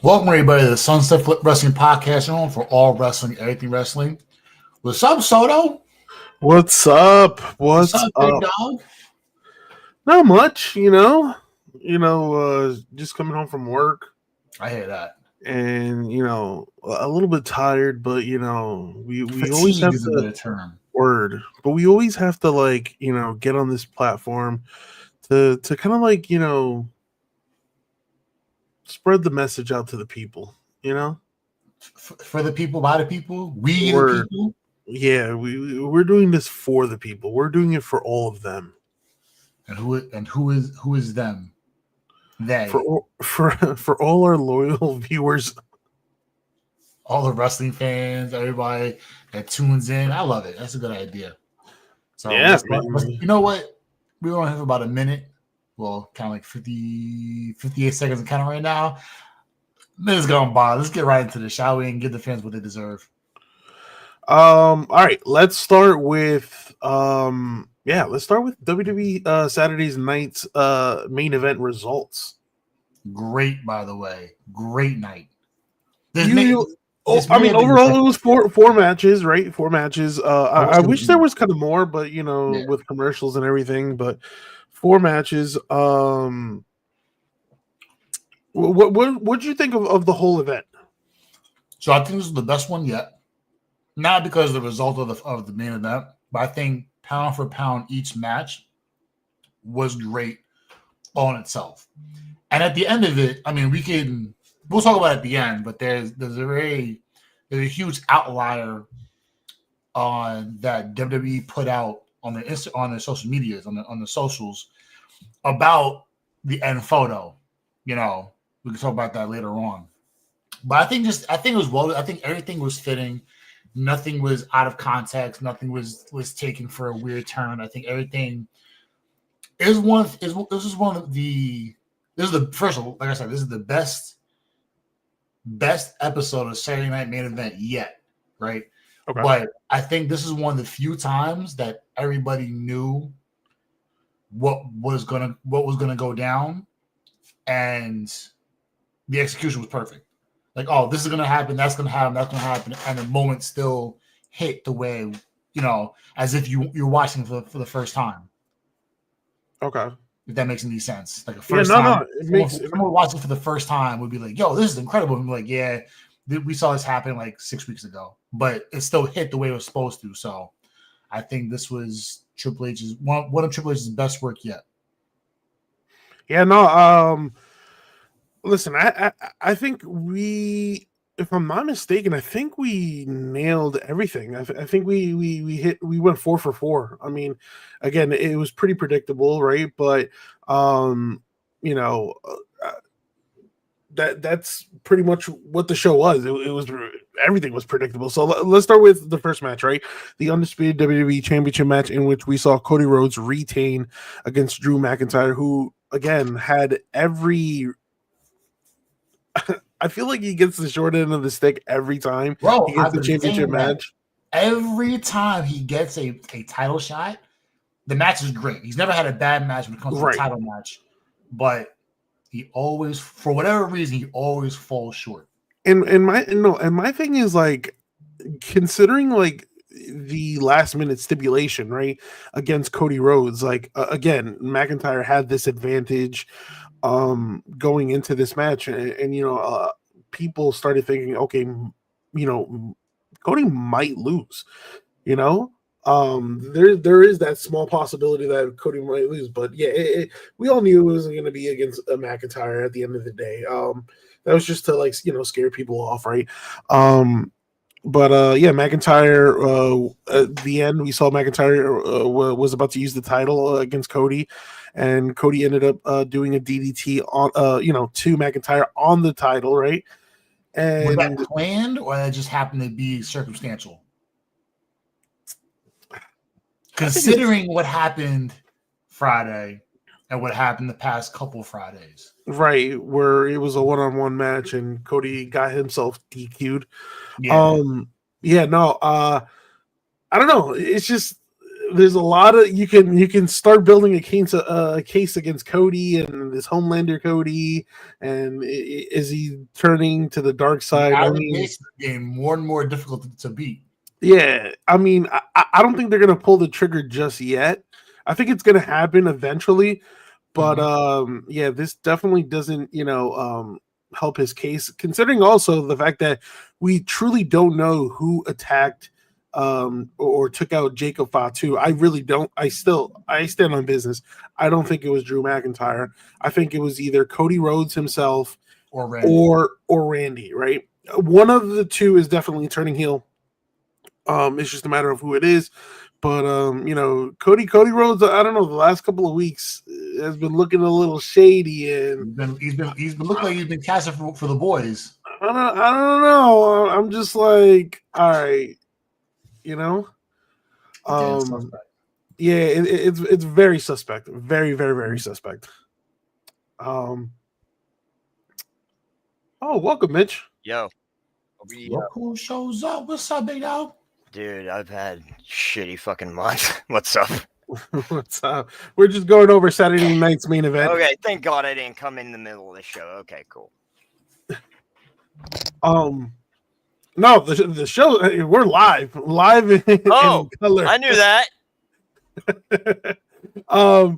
Welcome everybody to the Sunset Flip Wrestling Podcast Channel for all wrestling, everything wrestling. What's up, Soto? What's up? What's What's up, big up? dog? Not much, you know. Just coming home from work I hear that. and a little bit tired, but we always Fatigue have is a to better term. we always have to get on this platform to kind of spread the message out to the people, you know? For the people, by the people, we the We're people. yeah, we're doing this for the people. We're doing it for all of them. And who is them? They. For all our loyal viewers. All the wrestling fans, everybody that tunes in. I love it. That's a good idea. So Yeah, you know what? We only have about a minute. Well, kind of like 58 seconds of counting right now. Minutes gone by. Let's get right into the shall we, and give the fans what they deserve. All right, let's start with WWE Saturday's night's main event results. Great, by the way. Great night. Overall it was four matches, right? Four matches. I wish there was kind of more, but with commercials and everything, but four matches. What did you think of the whole event? So I think this is the best one yet. Not because of the result of the main event, but I think pound for pound each match was great on itself. And at the end of it, I mean, we'll talk about it at the end, but there's a huge outlier on that WWE put out on their social medias, on the socials about the end photo. We can talk about that later on. But I think it was well. I think everything was fitting. Nothing was out of context. Nothing was taken for a weird turn. I think everything is one. This is the first of all, like I said, this is the best episode of Saturday Night Main Event yet, right? Okay. But I think this is one of the few times that everybody knew what was gonna go down, and the execution was perfect. Like, oh, this is going to happen, that's going to happen, and the moment still hit the way, as if you're watching for the first time. Okay. If that makes any sense. Like, the first time, someone watching for the first time would be like, yo, this is incredible. And be like, yeah, we saw this happen like 6 weeks ago. But it still hit the way it was supposed to. So I think this was Triple H's, one of Triple H's best work yet. Yeah, no, listen, I think if I'm not mistaken, I think we nailed everything. I think we went 4 for 4. I mean, again, it was pretty predictable, right? But that's pretty much what the show was. It was everything was predictable. So let's start with the first match, right? The undisputed WWE Championship match, in which we saw Cody Rhodes retain against Drew McIntyre, who again had every. I feel like he gets the short end of the stick every time he gets the championship match. Every time he gets a title shot, the match is great. He's never had a bad match when it comes to the title match, but he always, for whatever reason, he always falls short. And my thing is, like, considering like the last minute stipulation, right, against Cody Rhodes, like again, McIntyre had this advantage going into this match, and people started thinking, okay, Cody might lose, there is that small possibility that Cody might lose, but yeah, we all knew it wasn't going to be against a McIntyre at the end of the day. That was just to scare people off, right? But McIntyre, at the end, we saw McIntyre was about to use the title against Cody, and Cody ended up doing a DDT on, to McIntyre on the title, right? And was that planned, or that just happened to be circumstantial? Considering what happened Friday and what happened the past couple Fridays. Right, where it was a one-on-one match and Cody got himself DQ'd. Yeah. I don't know. It's just there's a lot of you can start building a case against Cody and this Homelander Cody, and is he turning to the dark side? I mean, it's getting more and more difficult to beat. Yeah, I mean, I don't think they're gonna pull the trigger just yet. I think it's gonna happen eventually, but yeah, this definitely doesn't help his case. Considering also the fact that we truly don't know who attacked or took out Jacob Fatu. I really don't. I stand on business. I don't think it was Drew McIntyre. I think it was either Cody Rhodes himself or Randy. Or Randy. Right, one of the two is definitely turning heel. It's just a matter of who it is. But Cody Rhodes, I don't know, the last couple of weeks has been looking a little shady, and he's been looking like he's been casting for the boys. I don't know. I'm just like, all right, yeah, it's very suspect, very, very, very suspect. Oh, welcome, Mitch. Yo, look who shows up. What's up, big dog? Dude, I've had shitty fucking month. What's up? What's up? We're just going over Saturday night's main event. Okay, thank God I didn't come in the middle of the show. Okay, cool. No, the show, we're live in color. I knew that. All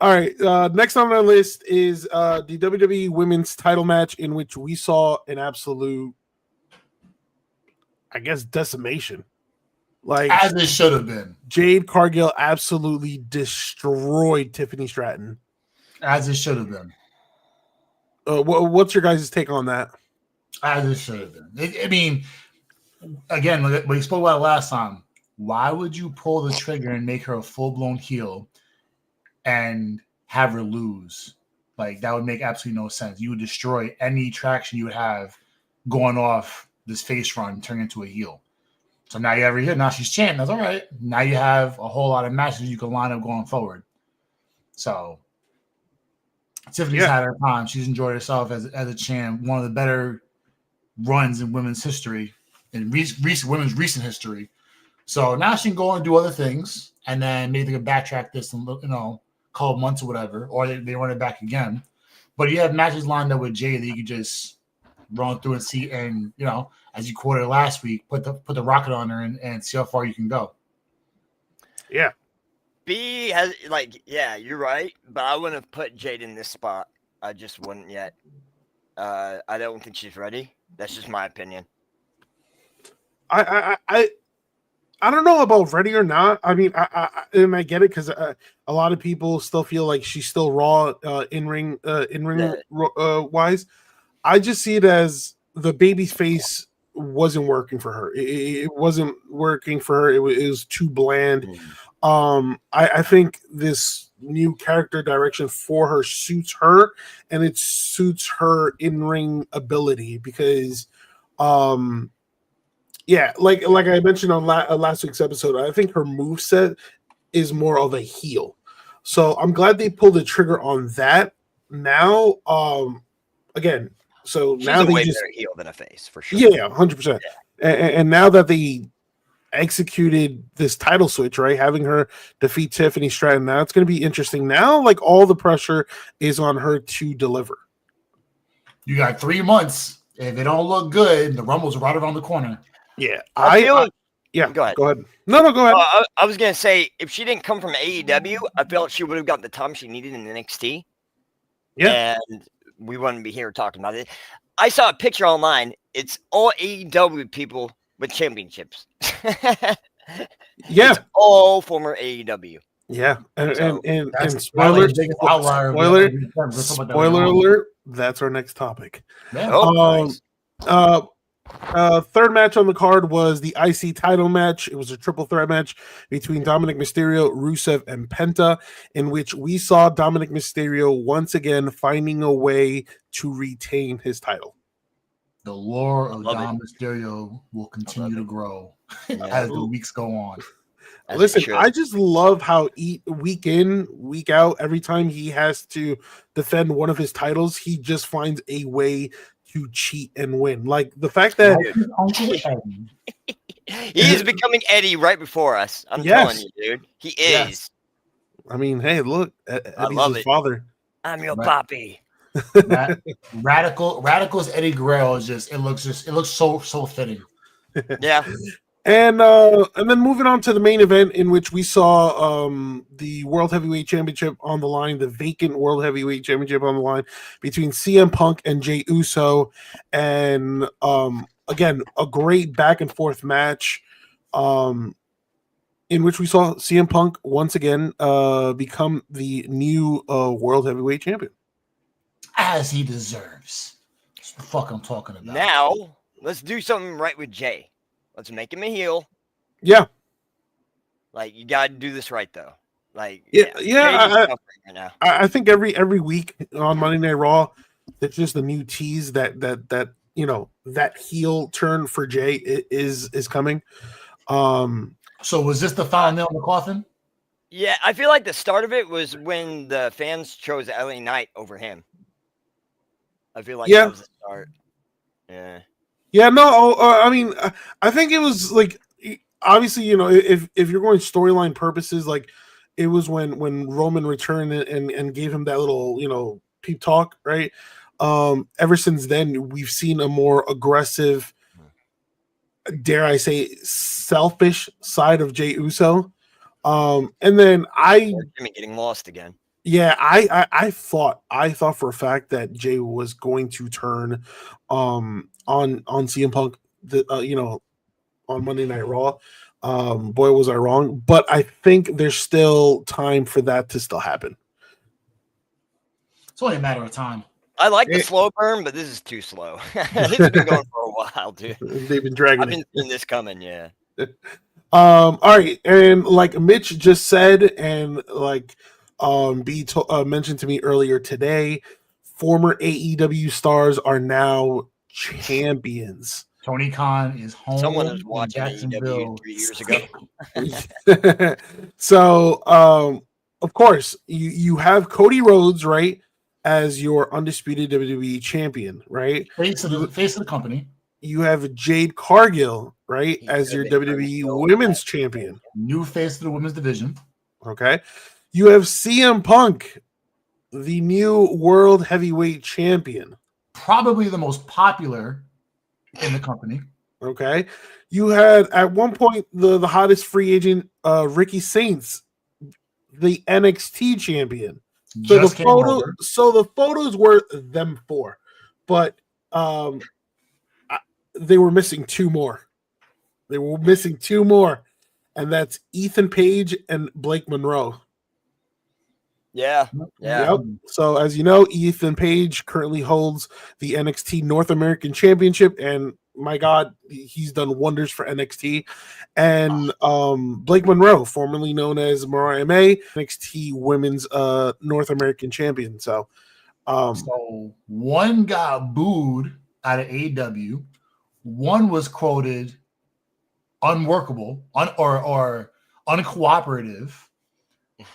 right. Next on our list is the WWE Women's Title match, in which we saw an absolute, I guess, decimation. Like, as it should have been. Jade Cargill absolutely destroyed Tiffany Stratton. As it should have been. What's your guys' take on that? As it should have been. I mean, again, we spoke about it last time. Why would you pull the trigger and make her a full-blown heel and have her lose? Like, that would make absolutely no sense. You would destroy any traction you would have going off this face run, turning into a heel. So now you have her here. Now she's chanting. That's all right. Now you have a whole lot of matches you can line up going forward. So Tiffany's had her time. She's enjoyed herself as a champ. One of the better runs in women's history, in women's recent history. So now she can go and do other things, and then maybe they can backtrack this in couple months or whatever, or they run it back again. But you have matches lined up with Jay that you can just run through and see, and as you quoted last week, put the rocket on her and see how far you can go. Yeah. B has you're right, but I wouldn't have put Jade in this spot. I just wouldn't yet. I don't think she's ready. That's just my opinion. I don't know about ready or not. I mean, I get it because a lot of people still feel like she's still raw in ring wise. I just see it as the baby face wasn't working for her. It wasn't working for her. It was too bland. I think this new character direction for her suits her, and it suits her in-ring ability because like I mentioned on last week's episode, I think her moveset is more of a heel. So I'm glad they pulled the trigger on that. Now, again, so she's now a they way just better heel than a face for sure. Yeah, 100%. And now that they executed this title switch, right, having her defeat Tiffany Stratton, now it's going to be interesting. Now, like, all the pressure is on her to deliver. You got 3 months. If they don't look good, the Rumble's right around the corner. Yeah, Go ahead. Go ahead. No, go ahead. I was gonna say, if she didn't come from AEW, I felt she would have got the time she needed in NXT. Yeah, and we wouldn't be here talking about it. I saw a picture online. It's all AEW people with championships. Yeah, it's all former AEW. Yeah, and spoiler alert. That's our next topic. Yeah. Third match on the card was the IC title match. It was a triple threat match between Dominic Mysterio, Rusev, and Penta, in which we saw Dominic Mysterio once again finding a way to retain his title. The lore of Dom Mysterio will continue to grow as the weeks go on. Listen, I just love how week in, week out, every time he has to defend one of his titles, he just finds a way to cheat and win. Like the fact that He is becoming Eddie right before us. I'm telling you, dude. He is. Yes. I mean, hey, look, Eddie's love his it. father. I'm your Right. papi. That radical's Eddie Guerrero is it looks so fitting. Yeah. And then moving on to the main event, in which we saw the World Heavyweight Championship on the line, the vacant World Heavyweight Championship on the line between CM Punk and Jey Uso, and again a great back and forth match, in which we saw CM Punk once again become the new World Heavyweight Champion, As he deserves. That's the fuck I'm talking about. Now, let's do something right with Jay. Let's make him a heel. Yeah. Like, you got to do this right, though. Like, Yeah. right now. I think every week on Monday Night Raw, it's just a new tease that that heel turn for Jay is coming. So was this the final nail in the coffin? Yeah, I feel like the start of it was when the fans chose LA Knight over him. I feel like that was the start. Yeah. Yeah, no, I mean, I think it was like, obviously, if you're going storyline purposes, like it was when Roman returned and gave him that little, peep talk, right? Ever since then, we've seen a more aggressive, dare I say, selfish side of Jey Uso. And then Jimmy getting lost again. Yeah, I thought for a fact that Jay was going to turn on CM Punk, on Monday Night Raw. Boy, was I wrong. But I think there's still time for that to still happen. It's only a matter of time. I like the slow burn, but this is too slow. This has been going for a while, dude. They've been dragging I've been seeing this coming, yeah. All right, and like Mitch just said, and like mentioned to me earlier today, former AEW stars are now champions. Tony Khan is home. Someone was watching AEW 3 years ago. So, of course, you have Cody Rhodes, right, as your undisputed WWE champion, right? Face of the company. You have Jade Cargill, right, as your WWE Women's Champion. New face of the women's division. Okay. You have CM Punk, the new World Heavyweight Champion. Probably the most popular in the company. Okay. You had, at one point, the hottest free agent, Ricky Saints, the NXT champion. So the photos were them four. But they were missing two more. And that's Ethan Page and Blake Monroe. Yeah. Yep. So as you know, Ethan Page currently holds the NXT North American Championship, and my God, he's done wonders for NXT. And Blake Monroe, formerly known as Mariah May, NXT Women's North American Champion. So one got booed out of AEW. One was quoted unworkable or uncooperative.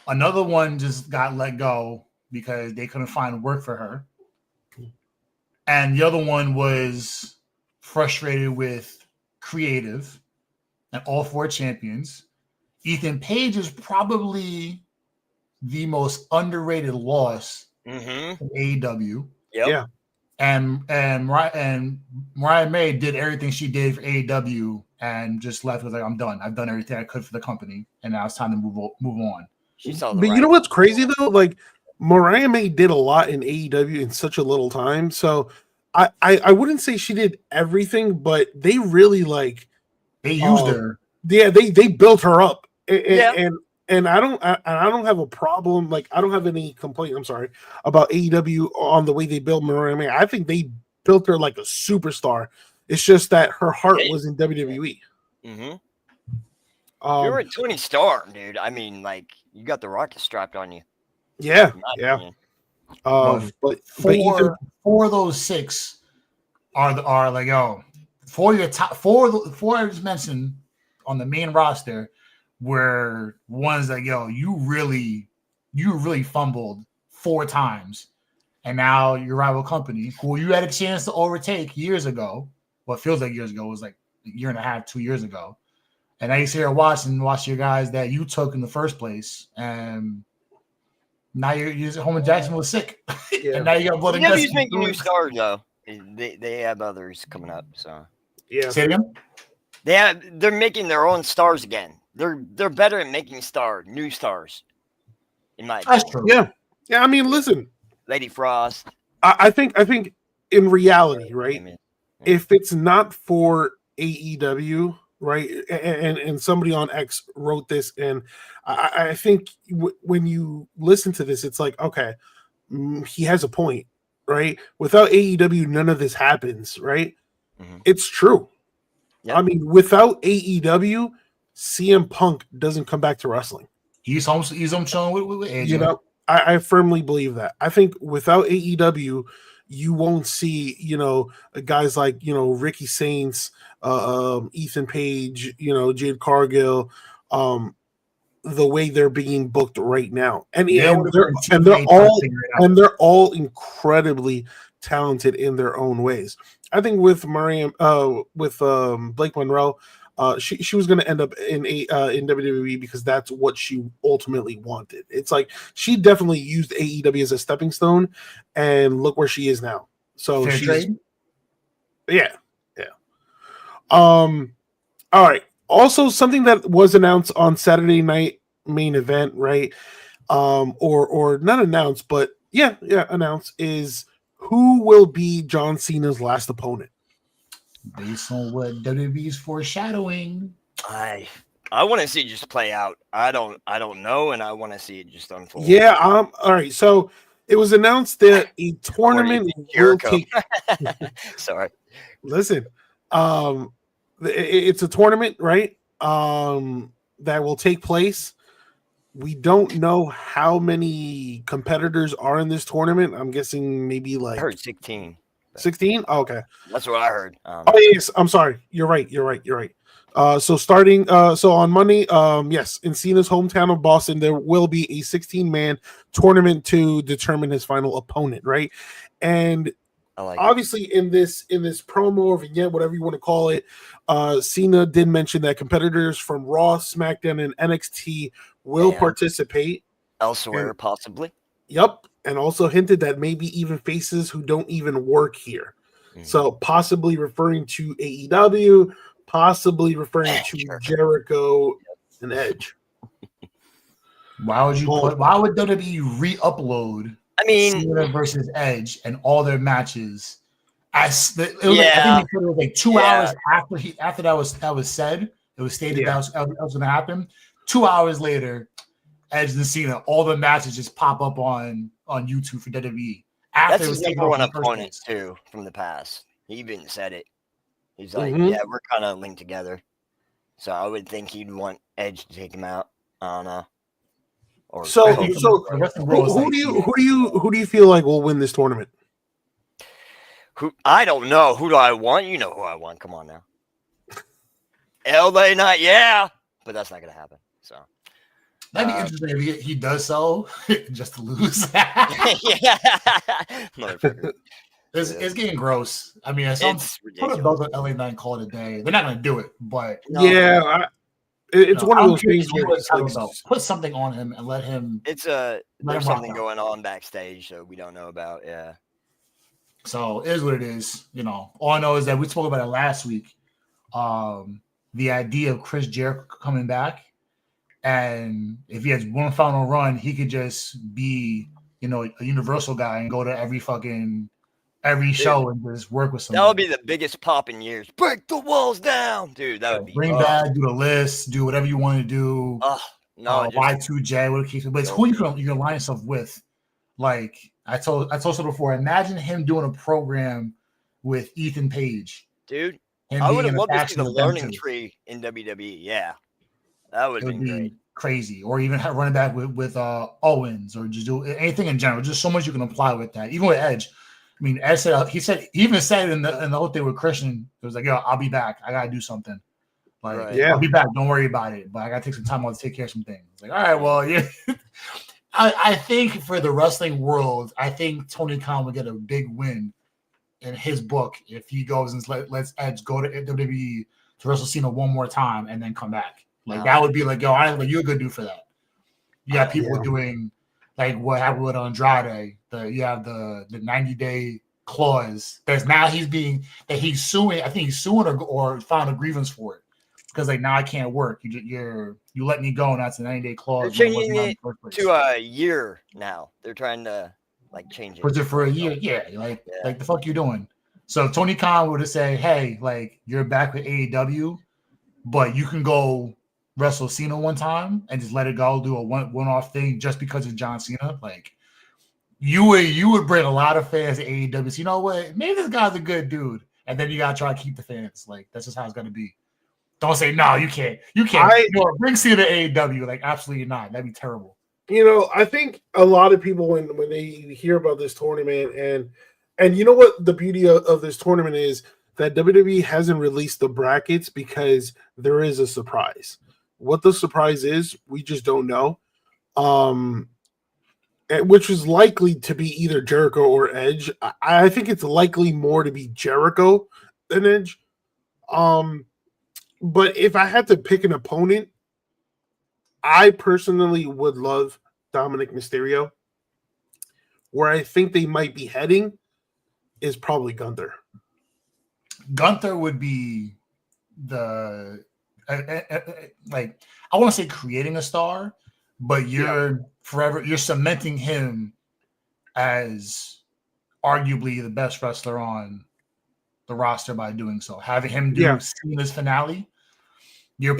Another one just got let go because they couldn't find work for her. And the other one was frustrated with creative, and all four champions. Ethan Page is probably the most underrated loss in AEW. Yep. Yeah. And Mariah May did everything she did for AEW and just left with like, I'm done. I've done everything I could for the company, and now it's time to move on. But you know what's crazy though? Like Mariah May did a lot in AEW in such a little time. So I wouldn't say she did everything, but they really they used her. Yeah, they built her up. And I don't have a problem. Like I don't have any complaint. I'm sorry about AEW on the way they built Mariah May. I think they built her like a superstar. It's just that her heart was in WWE. Mm-hmm. You're a Tony Storm, dude. I mean, like you got the rocket strapped on you. Yeah. But four of those six are like four I just mentioned on the main roster were ones that you really fumbled 4 times, and now your rival company, who you had a chance to overtake years ago, what feels like years ago, was like a year and a half, 2 years ago. And now you sit here watch your guys that you took in the first place, and now you're home in Jacksonville sick, and now you got blood and guts. AEW's making new stars though. They have others coming up. So Yeah. Say it again. They're making their own stars again. They're better at making new stars. In my opinion. That's true. Yeah. I mean, listen, Lady Frost. I think in reality, right? If it's not for AEW, right, and somebody on X wrote this, and I think when you listen to this, it's like, okay, he has a point, right? Without AEW, none of this happens, right? Mm-hmm. It's true. Yep. I mean, without AEW, CM Punk doesn't come back to wrestling. He's home chilling with AJ. You know, I firmly believe that. I think without AEW, you won't see, guys like, Ricky Saints, Ethan Page, Jade Cargill, the way they're being booked right now. And they're all incredibly talented in their own ways. I think with Blake Monroe, she was going to end up in WWE because that's what she ultimately wanted. It's like she definitely used AEW as a stepping stone, and look where she is now. So Fair trade? Yeah. All right. Also, something that was announced on Saturday Night Main Event, right? Or not announced, but announced is who will be John Cena's last opponent. Based on what WWE's foreshadowing, I want to see it just play out. I don't know, and I want to see it just unfold. Yeah. All right. So it was announced that a tournament will take. Sorry. Listen, it's a tournament, right? That will take place. We don't know how many competitors are in this tournament. I'm guessing maybe like I heard 16. 16? Oh, okay. That's what I heard. Oh, yes. I'm sorry. You're right. So starting on Monday, yes, in Cena's hometown of Boston, there will be a 16-man tournament to determine his final opponent, right? And obviously in this promo or vignette, whatever you want to call it, Cena did mention that competitors from Raw, SmackDown, and NXT will participate elsewhere, possibly. Yep. And also hinted that maybe even faces who don't even work here. So possibly referring to AEW, possibly referring to Jericho and Edge. Why would WWE re-upload Cena versus Edge and all their matches? I think it was like 2 hours after that was said. It was stated that was going to happen. 2 hours later, Edge and Cena, all the matches just pop up on YouTube for WWE. That's his number one opponent too from the past. He even said it. He's like, we're kind of linked together. So I would think he'd want Edge to take him out. I don't know. Who do you feel like will win this tournament? I don't know. Who do I want? You know who I want. Come on now. LA Knight, but that's not gonna happen. So that'd be interesting if he does so just to lose. It's getting gross. I mean, it's ridiculous. Put a LA Knight, call it a day. They're not gonna do it, but it's one of those things where put something on him and let him. There's something going on backstage that we don't know about. Yeah. So it is what it is. All I know is that we spoke about it last week. The idea of Chris Jericho coming back, and if he has one final run, he could just be, a universal guy and go to every show and just work with somebody. That would be the biggest pop in years. Break the walls down, dude. That would be bring back, do the list, do whatever you want to do. Y2J, but it's who you're gonna line yourself with. Like I told you before, imagine him doing a program with Ethan Page, dude. I would have loved to see the learning tree in WWE. Yeah, that would be great. Crazy. Or even running back with Owens, or just do anything in general. Just so much you can apply with that. Even with Edge. I mean, Edge said he even said in the whole thing with Christian, it was like, yo, I'll be back. I gotta do something. I'll be back. Don't worry about it. But I gotta take some time out to take care of some things. It's like, all right, well, yeah. I think for the wrestling world, I think Tony Khan would get a big win in his book if he goes and lets Edge go to WWE to wrestle Cena one more time and then come back. Like that would be like, yo, you're a good dude for that. You got people doing like what happened with Andrade. You have the 90-day clause. There's now he's suing. I think he's suing or filed a grievance for it because like now I can't work. You let me go, and that's a 90-day clause. They're changing it to a year now. They're trying to like change it. Push it for a year. Yeah, like the fuck you doing? So Tony Khan would have said, hey, like you're back with AEW, but you can go wrestle Cena one time and just let it go, do a one-off thing just because it's John Cena. Like you would bring a lot of fans to AEW. So you know what? Maybe this guy's a good dude, and then you gotta try to keep the fans. Like that's just how it's gonna be. Don't say no, you can't. Bring Cena to AEW. Like absolutely not. That'd be terrible. I think a lot of people when they hear about this tournament and you know what the beauty of this tournament is that WWE hasn't released the brackets because there is a surprise. What the surprise is, we just don't know. Which is likely to be either Jericho or Edge. I think it's likely more to be Jericho than Edge. But if I had to pick an opponent, I personally would love Dominic Mysterio. Where I think they might be heading is probably Gunther. Gunther would be the like I want to say creating a star, but you're cementing him as arguably the best wrestler on the roster by doing so. Having him do Cena's finale, you're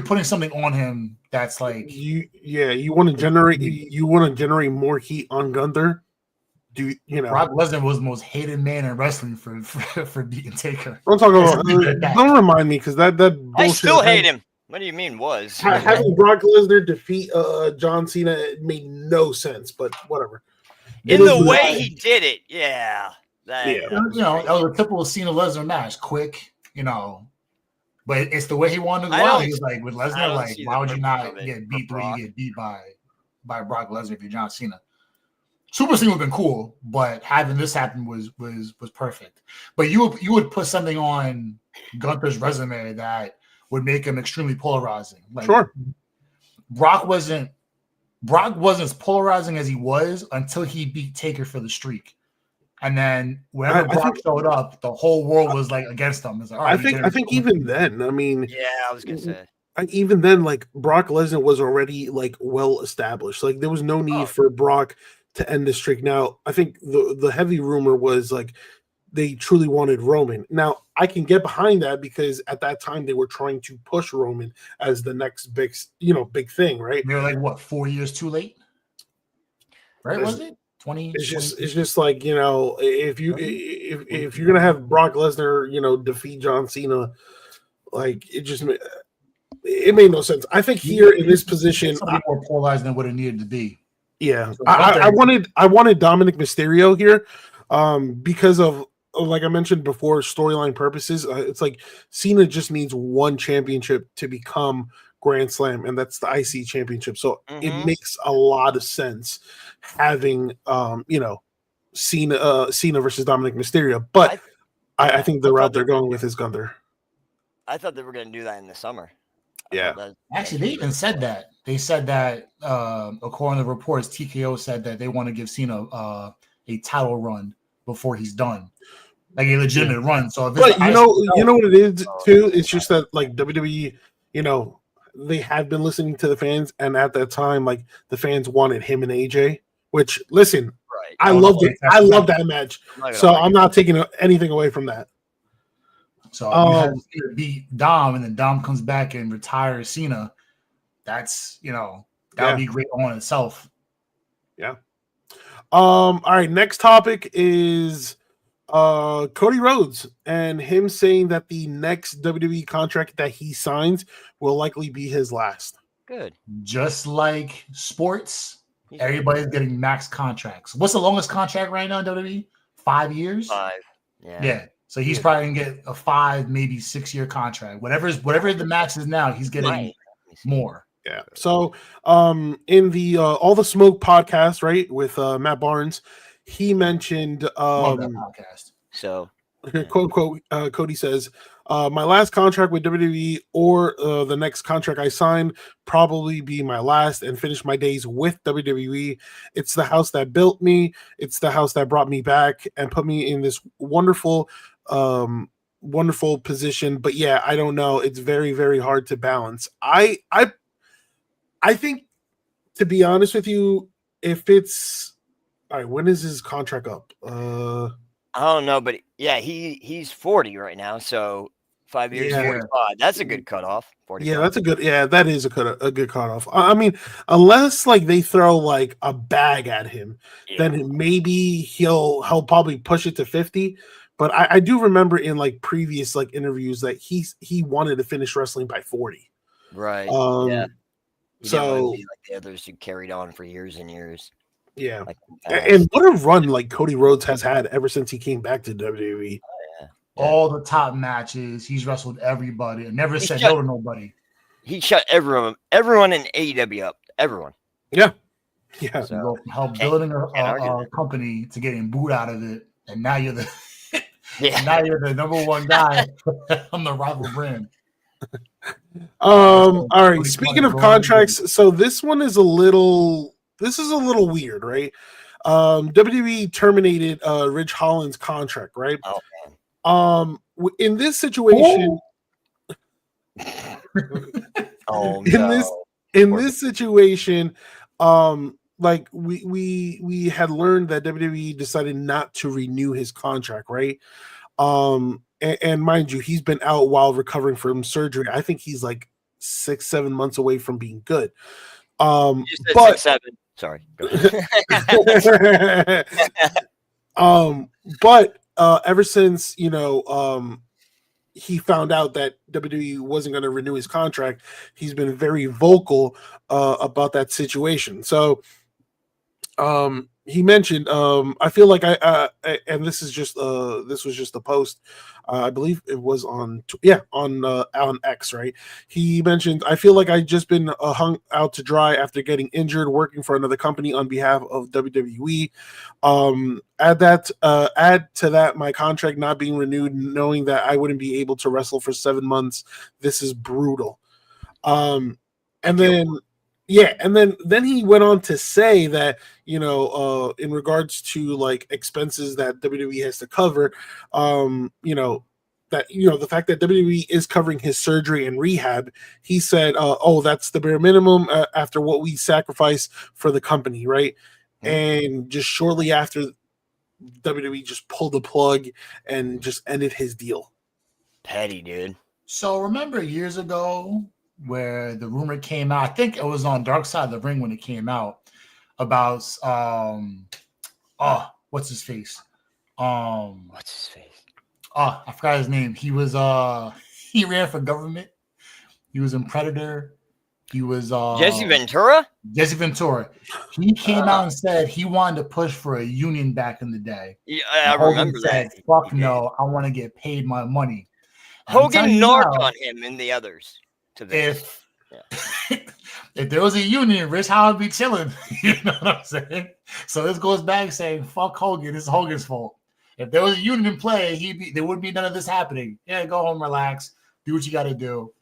putting something on him that's like you want to generate more heat on Gunther. Brock Lesnar was the most hated man in wrestling for beating Taker. Don't talk about don't remind me because that I still hate him. What do you mean was? Having Brock Lesnar defeat John Cena made no sense, but whatever. In the way he did it, that was a typical Cena Lesnar match, quick, but it's the way he wanted to go out. He was like with Lesnar, like why would you not get beat the way you get beat by Brock Lesnar if you're John Cena? Super Cena would have been cool, but having this happen was perfect. But you would put something on Gunther's resume that would make him extremely polarizing. Like, sure. Brock wasn't as polarizing as he was until he beat Taker for the streak. And then whenever Brock showed up, the whole world was like against him. It's like, all right, I think even then, I mean, I was gonna say, even then, like Brock Lesnar was already like well established. Like there was no need for Brock to end the streak. Now, I think the heavy rumor was like they truly wanted Roman. Now, I can get behind that because at that time they were trying to push Roman as the next big thing, right? They're like what, 4 years too late, right? Was it 20? It's just like if you're gonna have Brock Lesnar, defeat John Cena, like it made no sense. I think here in this position, something more polarized than what it needed to be. Yeah, so I wanted Dominic Mysterio here, because of like I mentioned before, storyline purposes. It's like Cena just needs one championship to become Grand Slam, and that's the IC championship. So it makes a lot of sense having Cena versus Dominic Mysterio. But I think the route they're going with is Gunther. I thought they were going to do that in the summer. Yeah, actually, they even said that. They said that according to the reports, TKO said that they want to give Cena a title run before he's done, like a legitimate run. So, but you know what it is too. It's just that like WWE, they had been listening to the fans, and at that time, like the fans wanted him and AJ. Which, listen, right. I loved it. I love that match. So I'm not taking anything away from that. So you have to beat Dom, and then Dom comes back and retires Cena. That's that would be great on itself. Yeah. All right. Next topic is Cody Rhodes and him saying that the next WWE contract that he signs will likely be his last. Good. Just like sports, everybody's getting max contracts. What's the longest contract right now in WWE? 5 years. 5. Yeah. So he's probably gonna get a 5, maybe 6-year contract. Whatever the max is now, he's getting more. Yeah. So in the All the Smoke podcast, right, with Matt Barnes, he mentioned love that podcast. So quote unquote, Cody says, my last contract with WWE or the next contract I signed probably be my last and finish my days with WWE. It's the house that built me. It's the house that brought me back and put me in this wonderful position. But yeah, I don't know. It's very, very hard to balance. I think, to be honest with you, if it's all right, when is his contract up? I don't know, but yeah, he's 40 right now, so 5 years, 45. That's a good cutoff. 45. Yeah, that's a good. Yeah, that is a good cutoff. I mean, unless like they throw like a bag at him, then maybe he'll probably push it to 50. But I do remember in like previous like interviews that he wanted to finish wrestling by 40. Right. Yeah. So be like the others who carried on for years and years. Yeah. And what a run like Cody Rhodes has had ever since he came back to WWE. Yeah. All the top matches. He's wrestled everybody and never said no to nobody. He shut everyone in AEW up. Everyone. Yeah. Yeah. So help building a company to getting booed out of it. And now you're the now you're the number one guy on the rival brand. All right. Speaking of contracts, so this is a little weird, right? WWE terminated Ridge Holland's contract, right? Oh man. In this situation, in this situation, like we had learned that WWE decided not to renew his contract, right? And mind you, he's been out while recovering from surgery. I think he's like 6-7 months away from being good. You said 6-7. Sorry. Go ahead. But ever since he found out that WWE wasn't going to renew his contract, he's been very vocal about that situation. So he mentioned, I feel like and this was just a post. I believe it was on X, right? He mentioned, I feel like I just been hung out to dry after getting injured working for another company on behalf of WWE. Add to that my contract not being renewed, knowing that I wouldn't be able to wrestle for 7 months. This is brutal. And then he went on to say that, in regards to like expenses that WWE has to cover, the fact that WWE is covering his surgery and rehab, he said, that's the bare minimum after what we sacrifice for the company, right? Mm-hmm. And just shortly after, WWE just pulled the plug and just ended his deal. Petty, dude. So remember years ago where the rumor came out, I think it was on Dark Side of the Ring when it came out, about what's his face? I forgot his name. He was he ran for government. He was in Predator. He was Jesse Ventura? Jesse Ventura. He came out and said he wanted to push for a union back in the day. Yeah, I remember that. Fuck no, I want to get paid my money. Hogan narked on him and the others. If there was a union, Rich Holland would be chilling. You know what I'm saying? So this goes back saying, fuck Hogan, it's Hogan's fault. If there was a union in play, there wouldn't be none of this happening. Yeah, go home, relax, do what you got to do.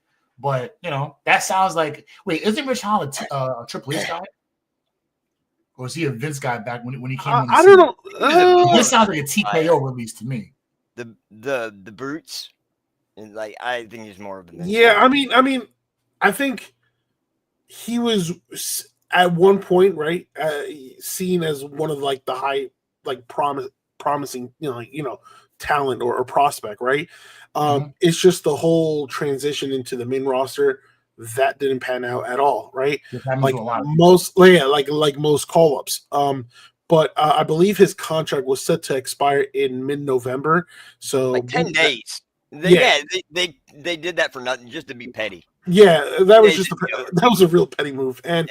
But, that sounds like, wait, isn't Rich Holland a Triple H guy? Or was he a Vince guy back when he came in? I don't know. This sounds like a TKO release to me. The Brutes. And I think he's more of a Vince guy. I think he was at one point, right, seen as one of like the high, like promising, talent or prospect, right? It's just the whole transition into the main roster that didn't pan out at all, right? Like most call-ups. But I believe his contract was set to expire in mid-November, so like 10 days. They did that for nothing, just to be petty. Yeah, that was a real petty move. And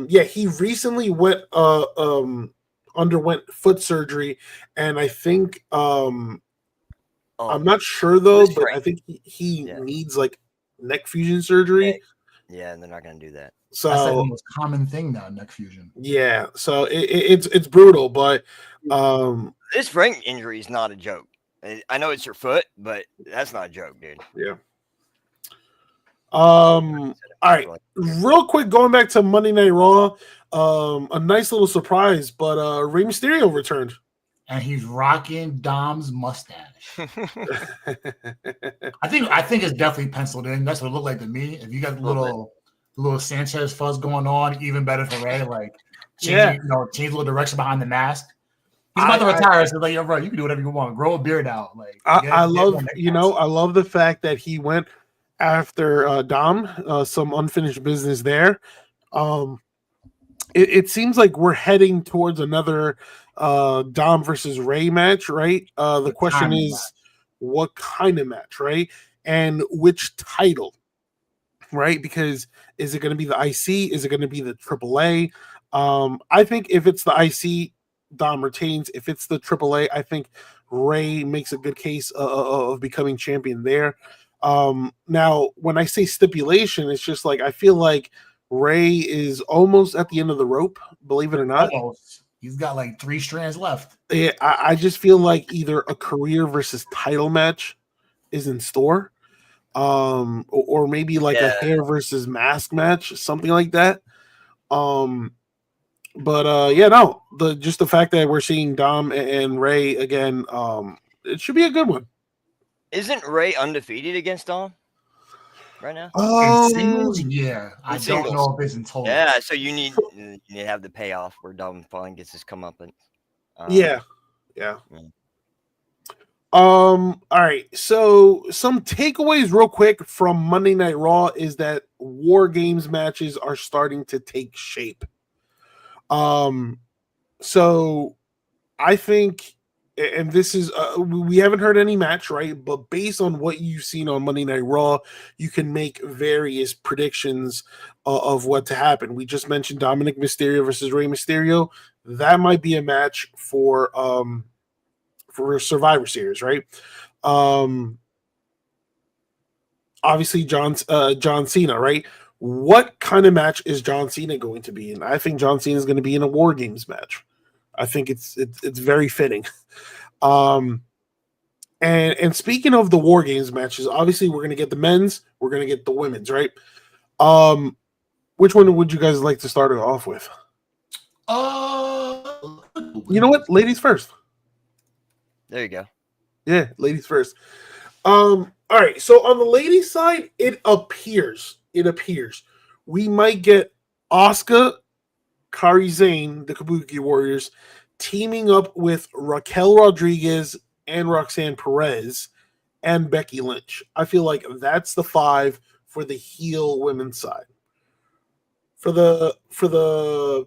he recently underwent foot surgery, and I think I'm not sure though, but I think he needs like neck fusion surgery. Yeah, and they're not going to do that. So that's like the most common thing now, neck fusion. Yeah, so it's brutal, but this ring injury is not a joke. I know it's your foot, but that's not a joke, dude. Yeah. All right. Real quick, going back to Monday Night Raw, a nice little surprise, but Rey Mysterio returned. And he's rocking Dom's mustache. I think it's definitely penciled in. That's what it looked like to me. If you got the little Sanchez fuzz going on, even better for Ray. Like, change a little direction behind the mask. He's about to retire. So like, yo, bro, you can do whatever you want. Grow a beard out. Like, I love the fact that he went after Dom. Some unfinished business there. It seems like we're heading towards another Dom versus Ray match, right? The question is, what kind of match, right? And which title, right? Because is it going to be the IC? Is it going to be the AAA? I think if it's the IC, Dom retains. If it's the AAA, I think Ray makes a good case of becoming champion there. Now, when I say stipulation, it's just like I feel like Ray is almost at the end of the rope, believe it or not. Almost. He's got like 3 strands left. Yeah, I just feel like either a career versus title match is in store, or maybe like a hair versus mask match, something like that. But just the fact that we're seeing Dom and Ray again, it should be a good one. Isn't Ray undefeated against Dom right now? In singles, yeah. I don't know if it's in total. Yeah, so you need to have the payoff where Dom finally gets his comeuppance. Yeah. All right. So some takeaways real quick from Monday Night Raw is that War Games matches are starting to take shape. So I think, and this is we haven't heard any match, right? But based on what you've seen on Monday Night Raw, you can make various predictions of what to happen. We just mentioned Dominic Mysterio versus Rey Mysterio. That might be a match for Survivor Series, right? Obviously John Cena, right? What kind of match is John Cena going to be in? I think John Cena is going to be in a War Games match. I think it's very fitting. And speaking of the War Games matches, obviously we're going to get the men's, we're going to get the women's, right? Which one would you guys like to start it off with? You know what? Ladies first. There you go. Yeah, ladies first. All right. So on the ladies' side, it appears we might get Asuka, Kairi Sane, the Kabuki Warriors, teaming up with Raquel Rodriguez and Roxanne Perez and Becky Lynch. I feel like that's the 5 for the heel women's side. For the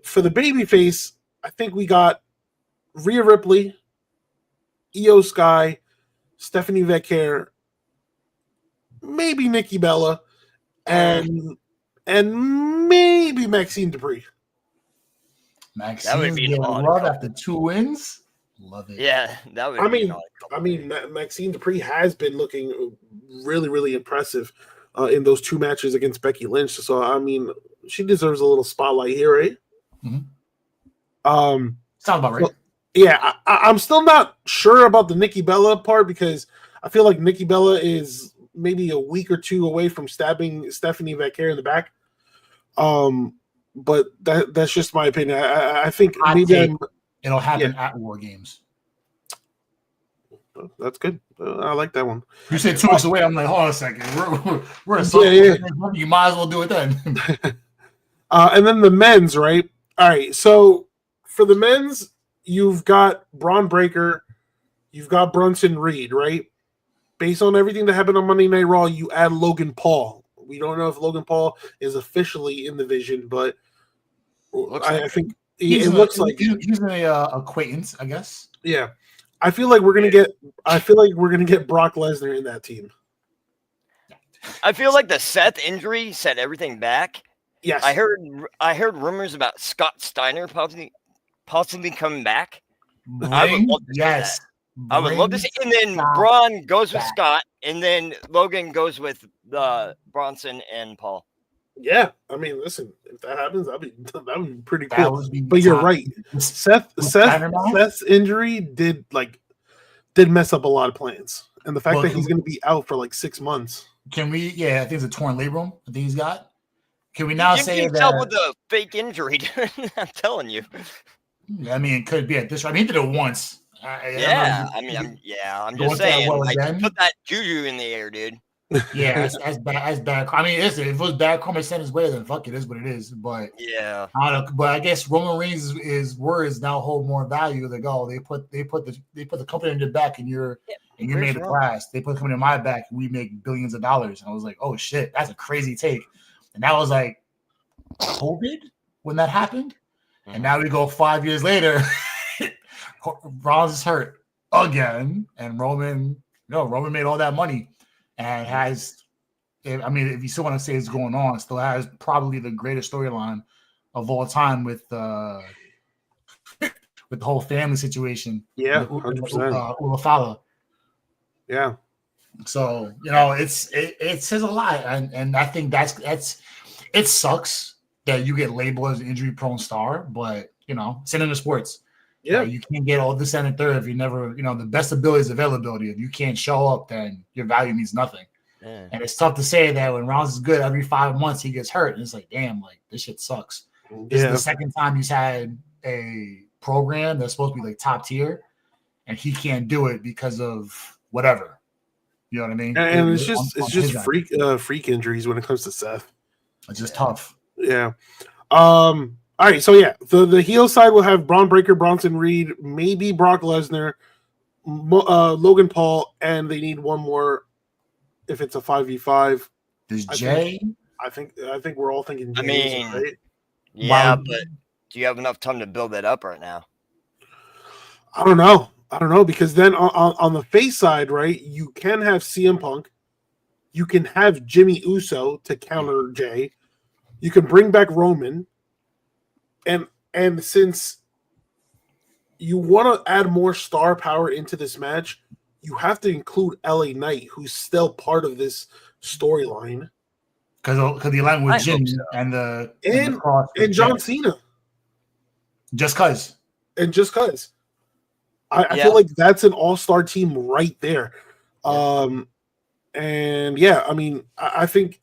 babyface, I think we got Rhea Ripley, Io Sky, Stephanie Vecchia, maybe Nikki Bella, and maybe Maxine Dupree. Maxine would be love after 2 wins. Love it. Yeah, that would. Maxine Dupree has been looking really, really impressive in those 2 matches against Becky Lynch. So I mean, she deserves a little spotlight here, right? Mm-hmm. Sounds about right. Yeah, I'm still not sure about the Nikki Bella part because I feel like Nikki Bella is maybe a week or 2 away from stabbing Stephanie Vecchia in the back. But that's just my opinion. I think maybe it'll happen at War Games. That's good. I like that one. You said 2 weeks away. I'm like, hold on a second. We're a You might as well do it then. And then the men's, right? All right. So for the men's, you've got Braun Breaker, you've got Bronson Reed, right? Based on everything that happened on Monday Night Raw, you add Logan Paul. We don't know if Logan Paul is officially in the Vision, but I think it looks like he's an acquaintance, I guess. Yeah, I feel like we're gonna get Brock Lesnar in that team. I feel like the Seth injury set everything back. Yes, I heard rumors about Scott Steiner possibly coming back. I would love to see that. I would love to see, and then Braun goes with Scott, and then Logan goes with Bronson and Paul. Yeah, I mean, listen, if that happens, that'd be pretty cool. But you're right. Seth's injury did did mess up a lot of plans. And the fact that he's going to be out for like 6 months. Can we? Yeah, I think it's a torn labrum. I think he's got. Can we now say you can tell with a fake injury? I'm telling you. I mean, it could be at this. I mean, he did it once. I'm just saying. Put that juju in the air, dude. Yeah, that's bad. I mean, if it was bad karma sent his way, then fuck it is what it is. But yeah, I don't know. But I guess Roman Reigns' words now hold more value. They go, they put the company in your back, and you made the class. They put the company in my back, and we make billions of dollars. And I was like, oh shit, that's a crazy take. And that was like COVID when that happened. And now we go 5 years later. Rollins is hurt again, and Roman made all that money. And has, I mean, if you still want to say it's going on, still has probably the greatest storyline of all time with the whole family situation. Yeah, 100%. Ulafala. Yeah. So it says a lot, and I think that's it sucks that you get labeled as an injury-prone star, but it's in the sports. Yeah, you can't get all this and a third if you never, the best ability is availability. If you can't show up, then your value means nothing. Yeah. And it's tough to say that when Rollins is good, every 5 months he gets hurt. And it's like, damn, like this shit sucks. This is the second time he's had a program that's supposed to be like top tier, and he can't do it because of whatever. You know what I mean? And it's just freak injuries when it comes to Seth. It's just tough. Yeah. All right, so the heel side will have Braun Breaker, Bronson Reed, maybe Brock Lesnar, Logan Paul, and they need one more if it's a 5v5. Does Jay? I think we're all thinking Jay. I mean, right? Yeah, but do you have enough time to build that up right now? I don't know because then on the face side, right, you can have CM Punk, you can have Jimmy Uso to counter Jay, you can bring back Roman. And since you want to add more star power into this match, you have to include LA Knight, who's still part of this storyline. Because the line with Jim and John Cena. Just because. I feel like that's an all-star team right there. Yeah. I mean, I think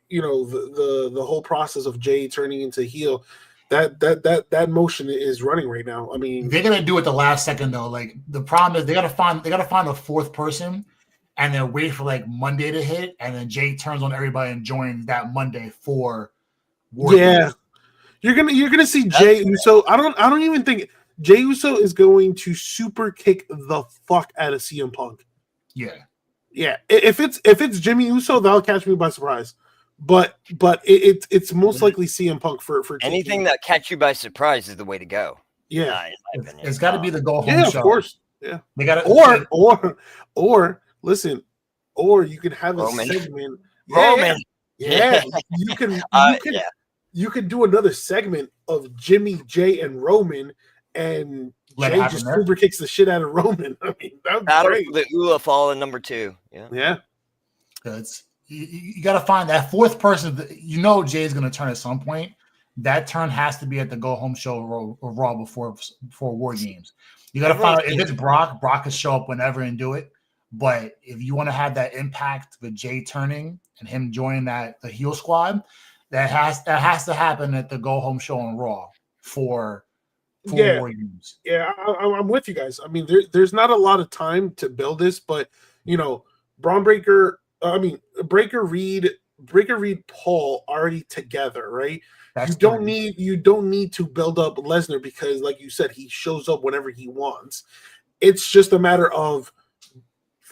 the whole process of Jay turning into heel. That motion is running right now. I mean, they're gonna do it the last second though. Like the problem is they gotta find a fourth person, and then wait for like Monday to hit, and then Jay turns on everybody and joins that Monday for War Games. You're gonna see Jay Uso. I don't even think Jay Uso is going to super kick the fuck out of CM Punk. Yeah. If it's Jimmy Uso, that'll catch me by surprise. But it's most likely CM Punk for anything that catch you by surprise is the way to go. Yeah, it's got to be the go home show. Yeah, of course. Yeah, they got or listen, or you can have a segment. Roman. Yeah, you can do another segment of Jimmy, Jay, and Roman, and Jay just super kicks the shit out of Roman. I mean, that would be great. The Ula fall in number 2. Yeah. You got to find that fourth person. Jay's going to turn at some point. That turn has to be at the go home show or Raw before War Games. You got to find out if it's Brock can show up whenever and do it. But if you want to have that impact with Jay turning and him joining the heel squad, that has to happen at the go home show on Raw for War Games. Yeah, I'm with you guys. I mean, there's not a lot of time to build this, but Braun Breaker. Breaker Reed, Paul already together, right? You don't need to build up Lesnar because, like you said, he shows up whenever he wants. It's just a matter of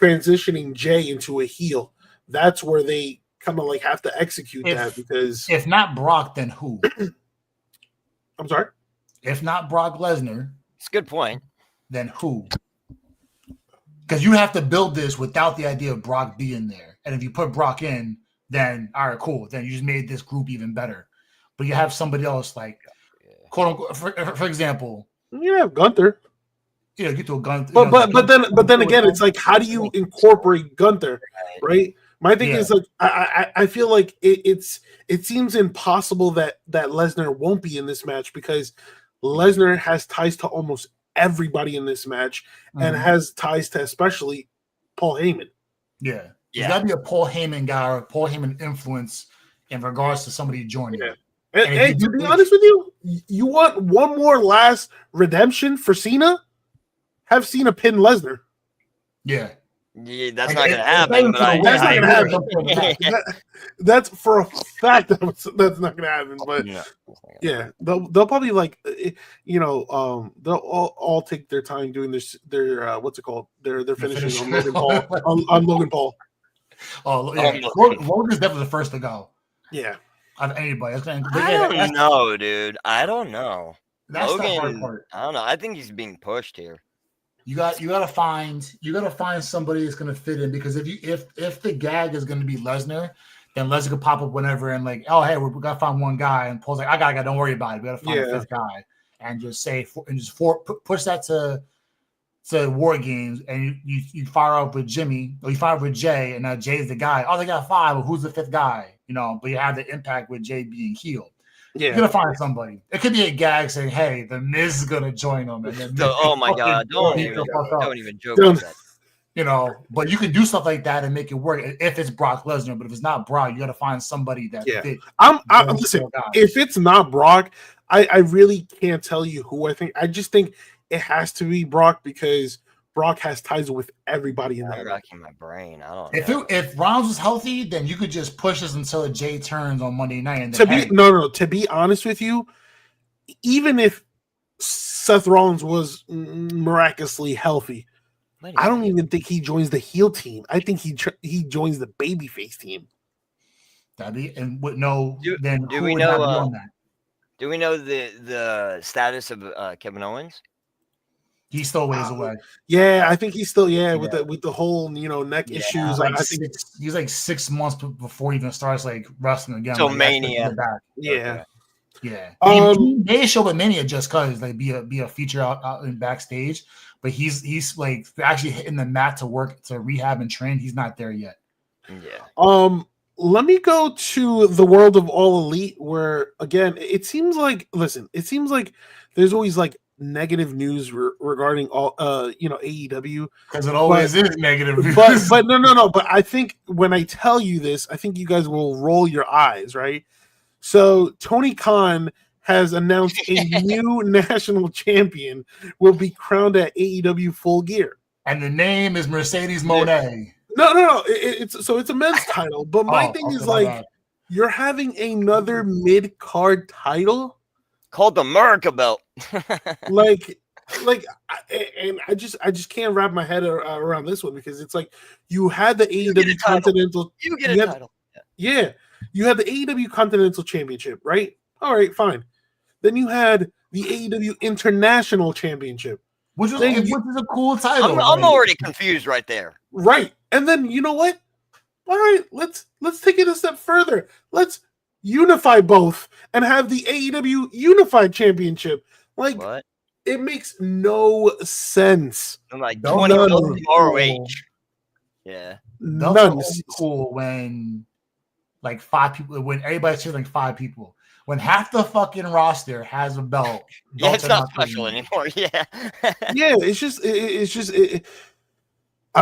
transitioning Jay into a heel. That's where they kind of like have to execute that because if not Brock, then who? I'm sorry. If not Brock Lesnar, it's a good point. Then who? Because you have to build this without the idea of Brock being there. And if you put Brock in, then all right, cool. Then you just made this group even better. But you have somebody else like, quote unquote, for example, you have Gunther. Yeah, get to a Gunther. But then again, it's like, how do you incorporate Gunther, right? My thing is like, I feel like it seems impossible that Lesnar won't be in this match because Lesnar has ties to almost everybody in this match and has ties to especially Paul Heyman. Yeah. There's got to be a Paul Heyman guy or a Paul Heyman influence in regards to somebody joining. Yeah. And to be honest with you, you want one more last redemption for Cena? Have Cena pin Lesnar. Yeah, that's not going to happen. That's not going to happen. That's for a fact that's not going to happen. But yeah, they'll probably they'll all take their time doing their what's it called? Their finishing on Logan Paul. on Logan Paul. Oh, yeah. Logan's definitely the first to go. Yeah. Of anybody. I don't know, dude. I don't know. That's Logan, the hard part. I don't know. I think he's being pushed here. You gotta find somebody that's gonna fit in, because if the gag is gonna be Lesnar, then Lesnar could pop up whenever and like, oh hey, we gotta find one guy, and Paul's like, I got a guy, don't worry about it. We gotta find a fifth guy, and just push that to War Games, and you fire up with Jimmy, or you fire up with Jay, and now Jay's the guy. Oh, they got 5. Well, who's the 5th guy? But you have the impact with Jay being healed. Yeah, you're gonna find somebody. It could be a gag saying, "Hey, the Miz is gonna join them." And then oh my God, don't even joke about that. But you can do stuff like that and make it work if it's Brock Lesnar. But if it's not Brock, you got to find somebody that. Yeah, I'm listen. If it's not Brock, I really can't tell you who I think. I just think it has to be Brock, because Brock has ties with everybody in that. I'm racking my brain. I don't know. If Rollins was healthy, then you could just push this until Jay turns on Monday night. And to be honest with you, even if Seth Rollins was miraculously healthy, I don't even think he joins the heel team. I think he joins the babyface team. That'd be Do we know the status of Kevin Owens? He's still ways away. Yeah, I think he's still with the whole neck issues. Like he's like 6 months before he even starts like wrestling again. So like, Mania. Yeah. Yeah. He may show up at Mania just because like be a feature out in backstage, but he's like actually hitting the mat to work to rehab and train. He's not there yet. Yeah. Let me go to the world of All Elite, where again it seems like there's always like negative news regarding all AEW, because it always is negative news. But no. But I think when I tell you this, I think you guys will roll your eyes, right? So Tony Khan has announced a new national champion will be crowned at AEW Full Gear, and the name is Mercedes Moné. No. It's a men's title, but my thing is like you're having another mid-card title called the America Belt. And I just can't wrap my head around this one, because it's like you had the AEW Continental. You get a title. Yeah, you had the AEW Continental Championship, right? All right, fine. Then you had the AEW International Championship, which is a cool title. I'm already confused right there. Right, and then you know what? All right, let's take it a step further. Let's unify both and have the AEW Unified Championship. Like, what? It makes no sense. I'm like 20 ROH. Yeah, that's cool when like 5 people, when everybody's cheering like 5 people. When half the fucking roster has a belt, it's not special anymore. Yeah, it's just I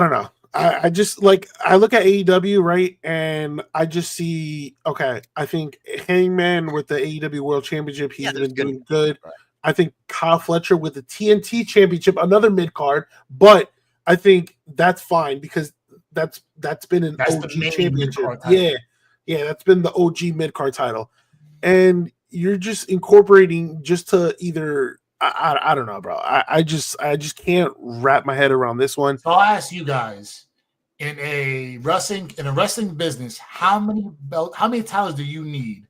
don't know. I just like I look at AEW, right, and I just see I think Hangman with the AEW World Championship, he's been doing good. Right. I think Kyle Fletcher with the TNT Championship, another mid card, but I think that's fine because that's been an OG championship. Yeah, that's been the OG mid card title, and you're just incorporating just to either. I don't know, bro. I just can't wrap my head around this one. So I'll ask you guys, in a wrestling business, how many titles do you need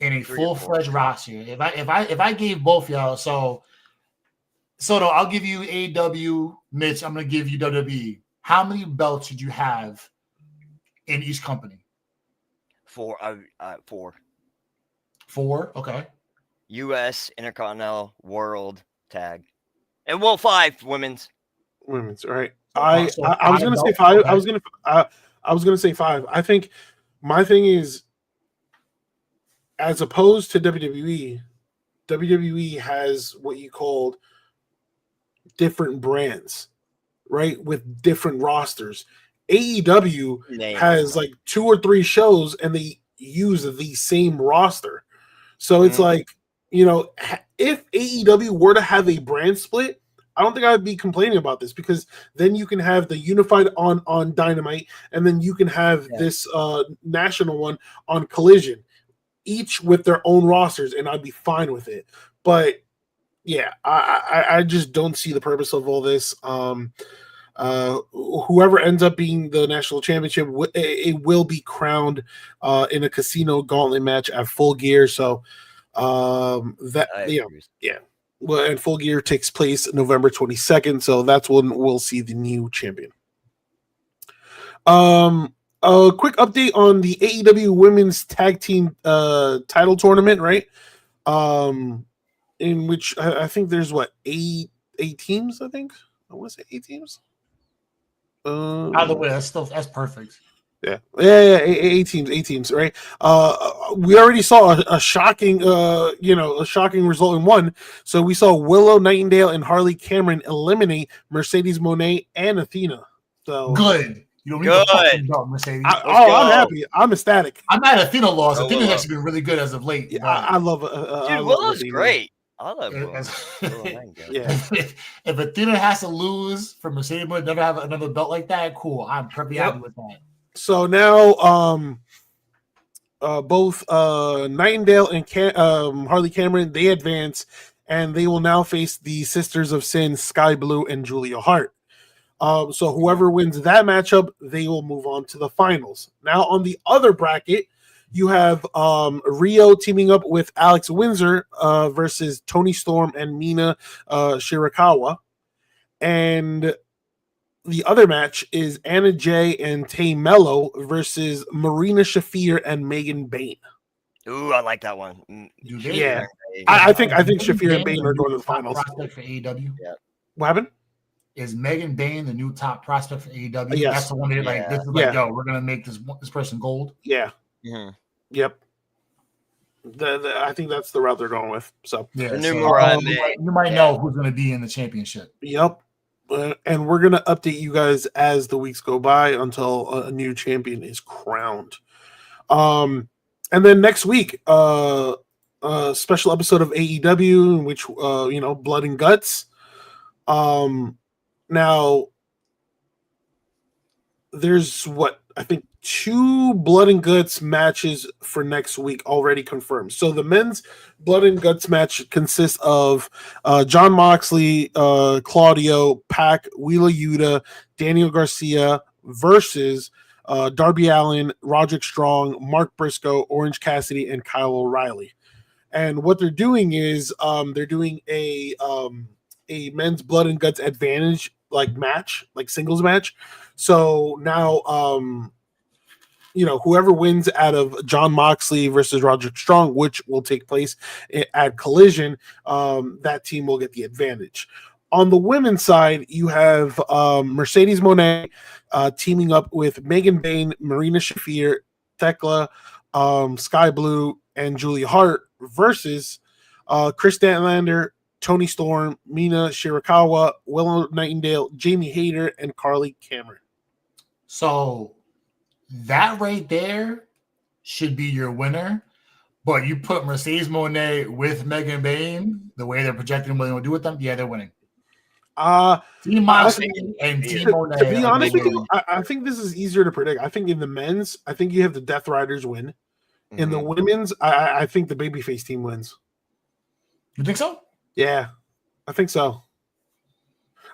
in a full-fledged roster? If I gave both y'all, so I'll give you AEW, Mitch. I'm gonna give you WWE. How many belts should you have in each company? 4. 4. Okay. U.S. Intercontinental World Tag, and 5 women's. All right. I was gonna say 5. Okay. I was gonna say 5. I think my thing is, as opposed to WWE has what you called different brands, right, with different rosters. AEW has like 2 or 3 shows and they use the same roster. So it's like, if AEW were to have a brand split, I don't think I would be complaining about this, because then you can have the unified on Dynamite, and then you can have this national one on Collision, each with their own rosters, and I'd be fine with it. But yeah, I just don't see the purpose of all this. Whoever ends up being the national championship, it will be crowned in a casino gauntlet match at Full Gear. So yeah. Well, and Full Gear takes place November 22nd, so that's when we'll see the new champion. A quick update on the AEW Women's Tag Team title tournament, right? In which I think there's eight teams. I think I want to say 8 teams. By the way, that's perfect. Yeah, 8 teams, right? We already saw a shocking, result in one. So we saw Willow Nightingale and Harley Cameron eliminate Mercedes Moné and Athena. So good. You don't need to talk about Mercedes. I'm happy. I'm ecstatic. I'm mad Athena lost. Athena's actually been really good as of late. Yeah, I love it. Dude, Willow's great. I love Willow. If Athena has to lose for Mercedes Moné, never have another belt like that, cool. I'm perfectly happy with that. So now, both Nightingale and Harley Cameron, they advance, and they will now face the Sisters of Sin, Sky Blue and Julia Hart. So whoever wins that matchup, they will move on to the finals. Now on the other bracket, you have Rio teaming up with Alex Windsor versus Toni Storm and Mina Shirakawa, and the other match is Anna Jay and Tay Mello versus Marina Shafir and Megan Bain. Ooh, I like that one. Yeah, I think Shafir and Bain are going to the finals. Prospect for AEW. Yeah. What happened? Is Megan Bain the new top prospect for AEW? Yes. That's the one that this is yo, we're gonna make this person gold. Yeah. Mm-hmm. Yep. I think that's the route they're going with. So yeah, you might know who's going to be in the championship. Yep. And we're going to update you guys as the weeks go by until a new champion is crowned. And then next week, a special episode of AEW in which Blood and Guts. Now there's I think 2 Blood and Guts matches for next week already confirmed. So the men's Blood and Guts match consists of Jon Moxley, Claudio, Pac, Wheeler Yuta, Daniel Garcia versus Darby Allin, Roderick Strong, Mark Briscoe, Orange Cassidy, and Kyle O'Reilly. And what they're doing is they're doing a men's Blood and Guts advantage match, singles match. So now whoever wins out of Jon Moxley versus Roderick Strong, which will take place at Collision, that team will get the advantage. On the women's side, you have Mercedes Moné teaming up with Megan Bain, Marina Shafir, Thekla, Sky Blue, and Julia Hart versus Chris Statlander, Toni Storm, Mina Shirakawa, Willow Nightingale, Jamie Hayter, and Carly Cameron. So that right there should be your winner. But you put Mercedes Moné with Megan Bain, the way they're projecting what they will do with them, yeah, they're winning. Team Moxley and Team Moné. To be honest with you, I think this is easier to predict. I think in the men's, I think you have the Death Riders win. Mm-hmm. In the women's, I think the babyface team wins. You think so? Yeah, I think so.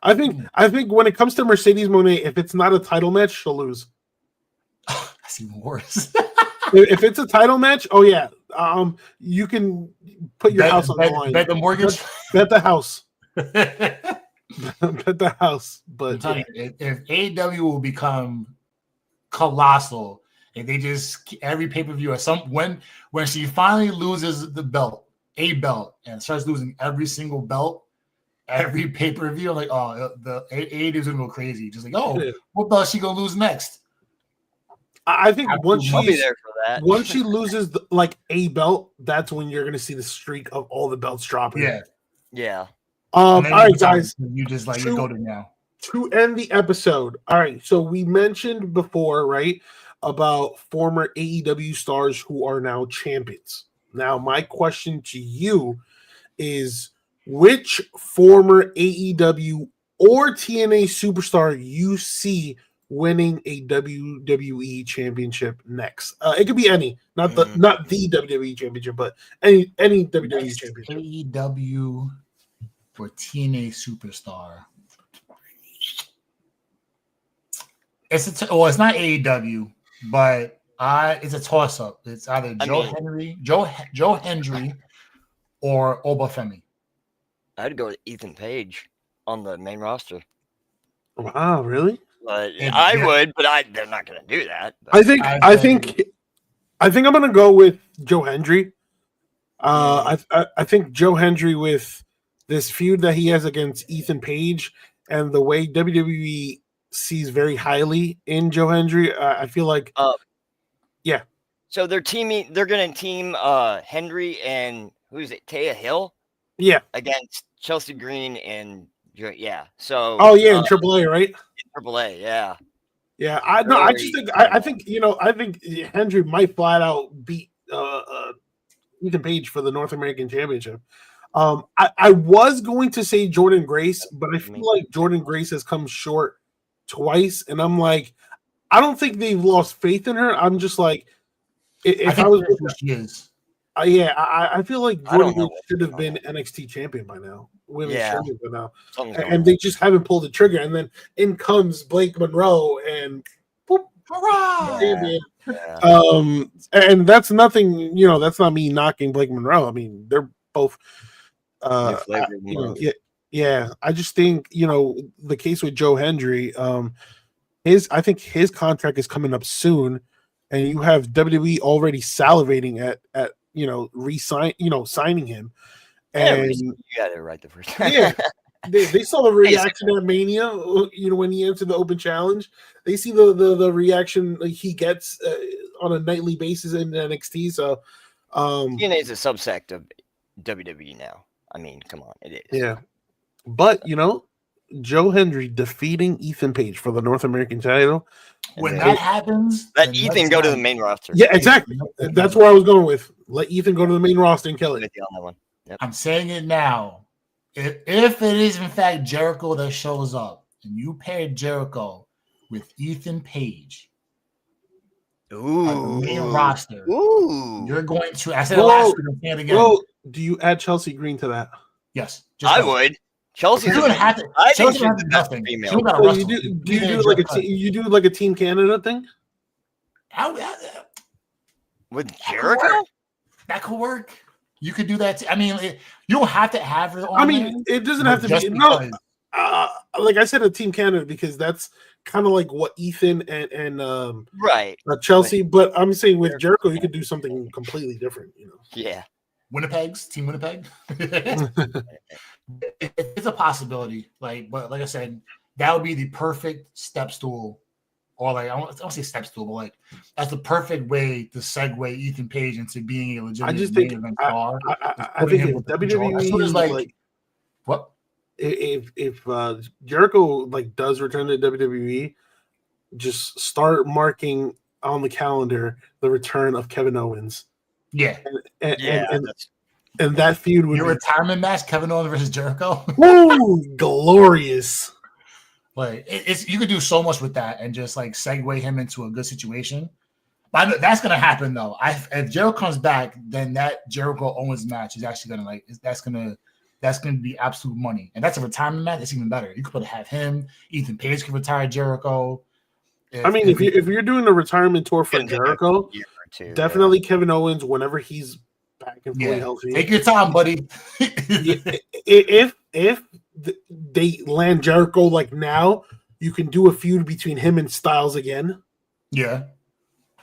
I think when it comes to Mercedes Moné, if it's not a title match, she'll lose. That's even worse. If it's a title match, oh yeah, you can put your house on the line. Bet the mortgage. Bet the house. Bet the house. But I'm telling you, if AEW will become colossal, if they just every pay-per-view when she finally loses the belt, a belt, and starts losing every single belt, every pay-per-view, like, oh, the AEW is gonna go crazy. Just like, oh, what belt is she gonna lose next? I think once once she loses a belt, that's when you're going to see the streak of all the belts dropping. Yeah. All right, guys. You just like you go to now. To end the episode. All right. So we mentioned before, right, about former AEW stars who are now champions. Now, my question to you is which former AEW or TNA superstar you see winning a WWE championship next? It could be any, not the WWE championship, but any WWE championship. AEW or TNA superstar. It's not AEW, but it's a toss up. It's either Joe Hendry, or Obafemi. I'd go with Ethan Page on the main roster. Wow, really? I would, but they're not going to do that. But. I think I'm going to go with Joe Hendry. I think Joe Hendry, with this feud that he has against Ethan Page and the way WWE sees very highly in Joe Hendry, I feel like yeah. So they're going to team Hendry and who's it? Taya Hill? Yeah. Against Chelsea Green and So in AAA, right? In AAA, yeah. Yeah, I think Hendry might flat out beat Ethan Page for the North American Championship. I was going to say Jordan Grace, but I feel like Jordan Grace has come short twice, and I'm like, I don't think they've lost faith in her. I'm just like, if I was, she is. I feel like Jordan Grace should have been NXT champion by now, women's champion by now, and they just haven't pulled the trigger. And then in comes Blake Monroe, and boop, hurrah! Yeah. And that's nothing. That's not me knocking Blake Monroe. I mean, they're both. Yeah. I just think the case with Joe Hendry. I think his contract is coming up soon, and you have WWE already salivating at signing him. And you got it right the first time. Yeah, they saw the reaction at Mania. When he entered the Open Challenge, they see the reaction he gets on a nightly basis in NXT. So, TNA is a subsect of WWE now. I mean, come on, it is. Yeah, but Joe Hendry defeating Ethan Page for the North American title. When that happens, let Ethan go to the main roster. Yeah, exactly. That's where I was going with. Let Ethan go to the main roster and kill it. Yep. I'm saying it now. If it is in fact Jericho that shows up, and you pair Jericho with Ethan Page on the main roster, you're going to. I said it last week. I'm saying it again. Well, do you add Chelsea Green to that? Yes, I would. Chelsea doesn't have to. I think she's the best female. So you do like a Team Canada thing? With Jericho? That could work. You could do that. I mean, you don't have to have her on. I mean, it doesn't have to be. No, like I said, a Team Canada, because that's kind of like what Ethan and right Chelsea. But I'm saying with Jericho, you could do something completely different. Yeah. Team Winnipeg. It's a possibility. But like I said, that would be the perfect step stool, or I don't say step stool, but that's the perfect way to segue Ethan Page into being a legitimate main event star. I think if WWE what if Jericho does return to WWE, just start marking on the calendar the return of Kevin Owens. Yeah, and that feud would be retirement match, Kevin Owens versus Jericho. Woo, glorious! It's you could do so much with that, and just segue him into a good situation. But that's gonna happen though. If Jericho comes back, then that Jericho Owens match is actually gonna that's gonna be absolute money, and that's a retirement match. It's even better. You could have him. Ethan Page can retire Jericho. If you're doing a retirement tour for Jericho, definitely Kevin Owens whenever he's back and fully healthy. Take your time, buddy. If they land Jericho now, you can do a feud between him and Styles again. Yeah,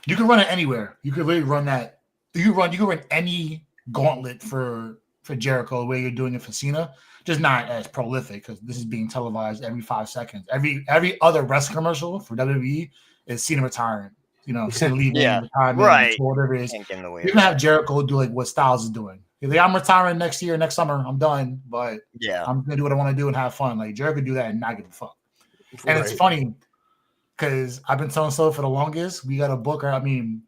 you can run it anywhere. You could literally run that. You can run any gauntlet for Jericho the way you're doing it for Cena. Just not as prolific, because this is being televised every 5 seconds. Every other wrestling commercial for WWE is Cena retiring. Cena leaving, retirement, right? Whatever it is. You can have Jericho do what Styles is doing. He's like, I'm retiring next summer. I'm done, but Yeah, I'm gonna do what I want to do and have fun. Like Jericho could do that and not give a fuck. And it's funny because I've been telling so for the longest. We got a booker. I mean,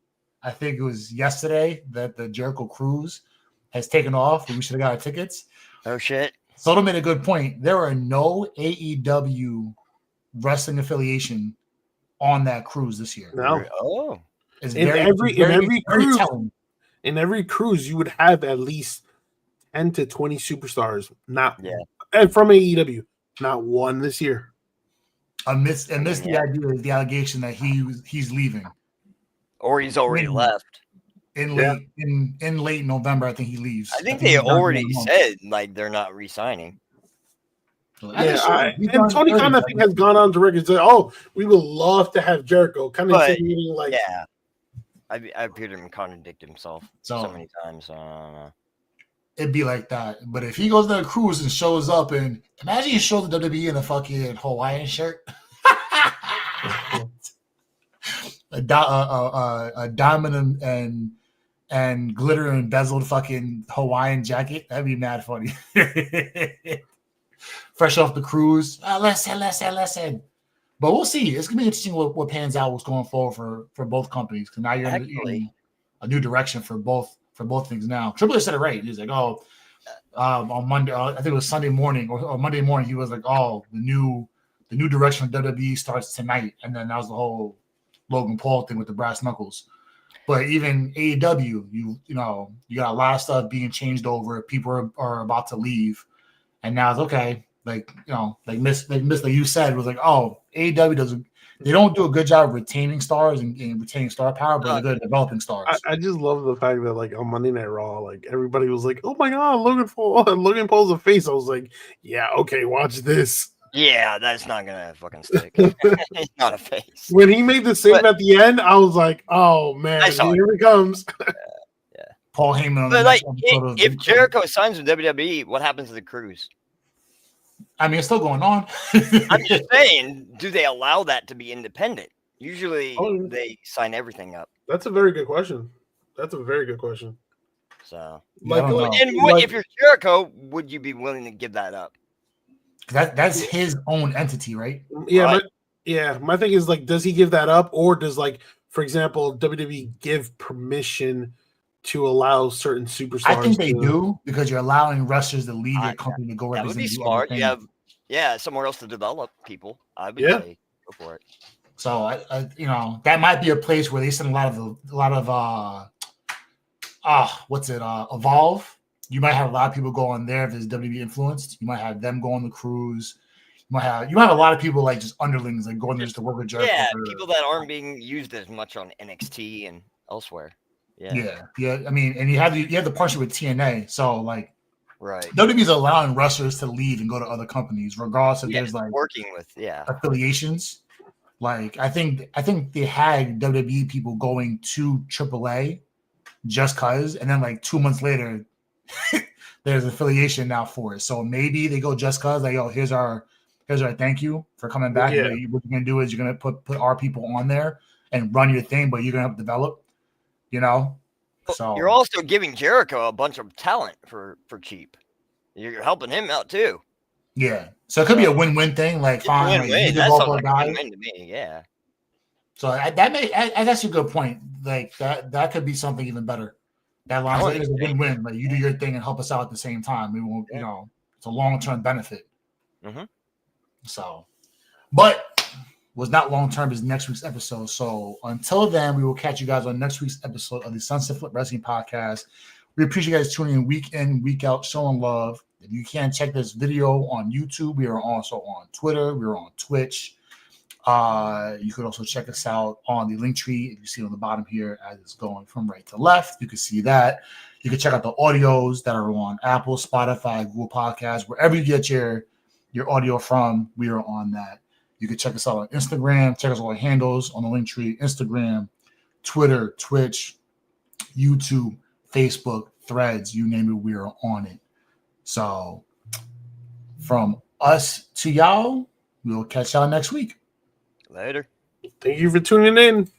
I think it was yesterday that the Jericho cruise has taken off. We should have got our tickets. Oh shit. Soto made a good point. There are no AEW wrestling affiliation on that cruise this year. No. Oh. It's In every cruise, you would have at least 10 to 20 superstars. And from AEW, not one this year. Amidst the allegation that he's leaving, or he's already left in late November. I think he leaves. I think they already said like they're not re-signing. And Tony Khan, I think, has gone on to record and said, "Oh, we would love to have Jericho." Kind of insinuating, like, yeah, I've heard him contradict himself so many times. So I don't know. It'd be like that, but if he goes to a cruise and shows up, and imagine he shows the WWE in a fucking Hawaiian shirt, a diamond and glitter and bezeled fucking Hawaiian jacket, that'd be mad funny. Fresh off the cruise. Listen. But we'll see. It's gonna be interesting what pans out, what's going forward for both companies. Because now you're in a new direction for both things now. Triple H said it right. He's like, on Monday, I think it was Sunday morning or Monday morning, he was like, the new direction of WWE starts tonight. And then that was the whole Logan Paul thing with the brass knuckles. But even AEW, you got a lot of stuff being changed over. People are about to leave. And now it's okay. Like you said, was like, AEW they don't do a good job of retaining stars and retaining star power, but they're good at developing stars. I just love the fact that, like, on Monday Night Raw, like, everybody was like, "Oh my god, Logan Paul's a face." I was like, "Yeah, okay, watch this." Yeah, that's not gonna fucking stick. He's not a face. When he made the save at the end, I was like, "Oh man, here he comes." Yeah. Paul Heyman. But like, if Jericho signs with WWE, what happens to the cruise? I mean, it's still going on. I'm just saying, do they allow that to be independent? Usually, they sign everything up. That's a very good question. So, if you're Jericho, would you be willing to give that up? That's his own entity, right? Yeah, right. My thing is, like, does he give that up, or does, like, for example, WWE give permission to allow certain superstars? I think they do, because you're allowing wrestlers to leave your company to go represent. That would be smart. You have somewhere else to develop people. I would say go for it. So I that might be a place where they send a lot of Evolve. You might have a lot of people go on there if there's WWE influenced. You might have them go on the cruise. You might have a lot of people like just underlings like going there just to work with Jericho. Yeah, people that aren't being used as much on NXT and elsewhere. Yeah. I mean, and you have the partnership with TNA, so like, right? WWE's allowing wrestlers to leave and go to other companies, regardless if there's like working with affiliations. Like, I think they had WWE people going to AAA just cause, and then like 2 months later, there's affiliation now for it. So maybe they go just cause, like, here's our thank you for coming back. Yeah. What you're gonna do is you're gonna put our people on there and run your thing, but you're gonna have to develop. So you're also giving Jericho a bunch of talent for cheap. You're helping him out too. Yeah, so it could be a win-win thing. Like, fine, like, that's like a win-win to me. Yeah. So that's a good point. Like that could be something even better. That line is a win-win. Like, you do your thing and help us out at the same time. We won't, it's a long-term benefit. Mm-hmm. So, but was not long-term is next week's episode. So until then, we will catch you guys on next week's episode of the Sunset Flip Wrestling Podcast. We appreciate you guys tuning in, week out, showing love. If you can, check this video on YouTube. We are also on Twitter. We're on Twitch. You could also check us out on the link tree. If you see it on the bottom here as it's going from right to left, you can see that. You can check out the audios that are on Apple, Spotify, Google Podcasts, wherever you get your audio from. We are on that. You can check us out on Instagram. Check us all our handles on the link tree: Instagram, Twitter, Twitch, YouTube, Facebook, Threads, you name it, we are on it. So from us to y'all, we'll catch y'all next week. Later. Thank you for tuning in.